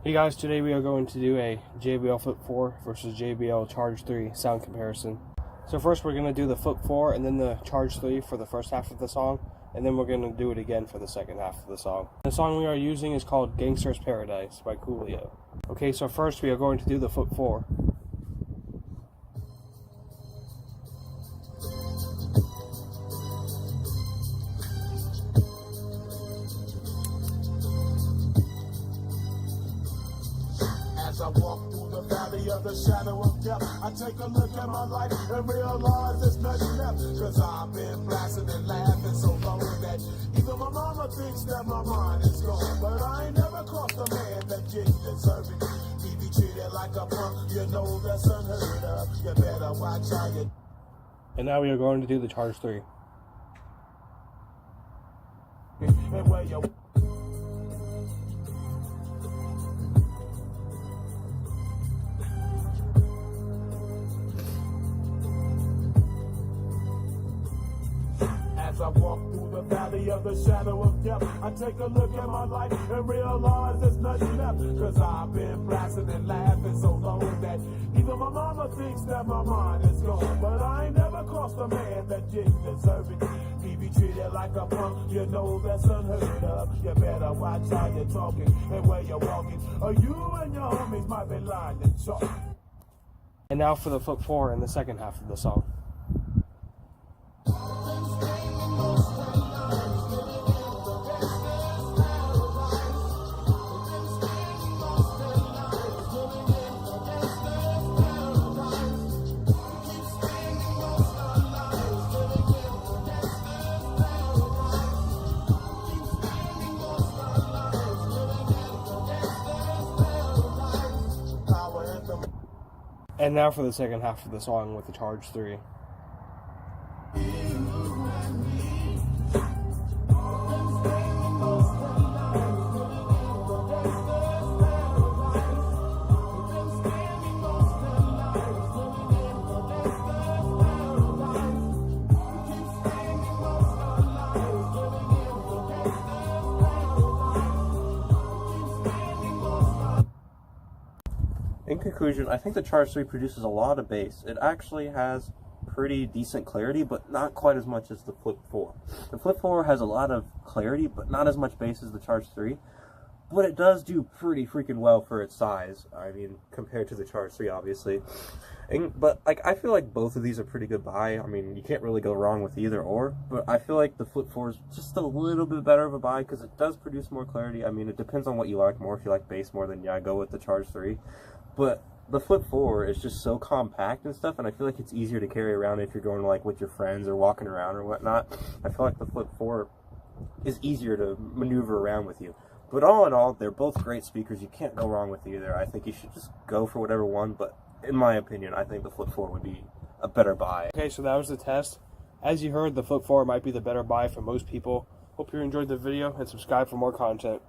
Hey guys, today we are going to do a Jbl Flip 4 versus Jbl Charge 3 sound comparison. So first we're going to do the Flip 4 and then the Charge 3 for the first half of the song, and then we're going to do it again for the second half of the song. The song we are using is called Gangster's Paradise by Coolio. Okay, so first we are going to do the Flip 4. As I walk through the valley of the shadow of death, I take a look at my life and realize there's nothing left. Cause I've been blasting and laughing so long that even my mama thinks that my mind is gone. But I ain't never crossed a man that didn't deserve it. He be treated like a punk, you know that's unheard of. You better watch how you... And now we are going to do the Charge 3. And where you... As I walk through the valley of the shadow of death, I take a look at my life and realize there's nothing left. Cause I've been blasting and laughing so long that even my mama thinks that my mind is gone. But I ain't never crossed a man that didn't deserve it. He be treated like a punk, you know that's unheard of. You better watch how you're talking and where you're walking, or you and your homies might be lying and chalk. And now for the Flip 4 in the second half of the song. And now for the second half of the song with the Charge 3. In conclusion, I think the Charge 3 produces a lot of bass. It actually has pretty decent clarity, but not quite as much as the Flip 4. The Flip 4 has a lot of clarity, but not as much bass as the Charge 3. But it does do pretty freaking well for its size. I mean, compared to the Charge 3, obviously. But I feel like both of these are pretty good buy. I mean, you can't really go wrong with either or. But I feel like the Flip 4 is just a little bit better of a buy because it does produce more clarity. I mean, it depends on what you like more. If you like bass more, then yeah, go with the Charge 3. But the Flip 4 is just so compact and stuff, and I feel like it's easier to carry around if you're going like with your friends or walking around or whatnot. I feel like the Flip 4 is easier to maneuver around with you. But all in all, they're both great speakers. You can't go wrong with either. I think you should just go for whatever one, but in my opinion, I think the Flip 4 would be a better buy. Okay, so that was the test. As you heard, the Flip 4 might be the better buy for most people. Hope you enjoyed the video and subscribe for more content.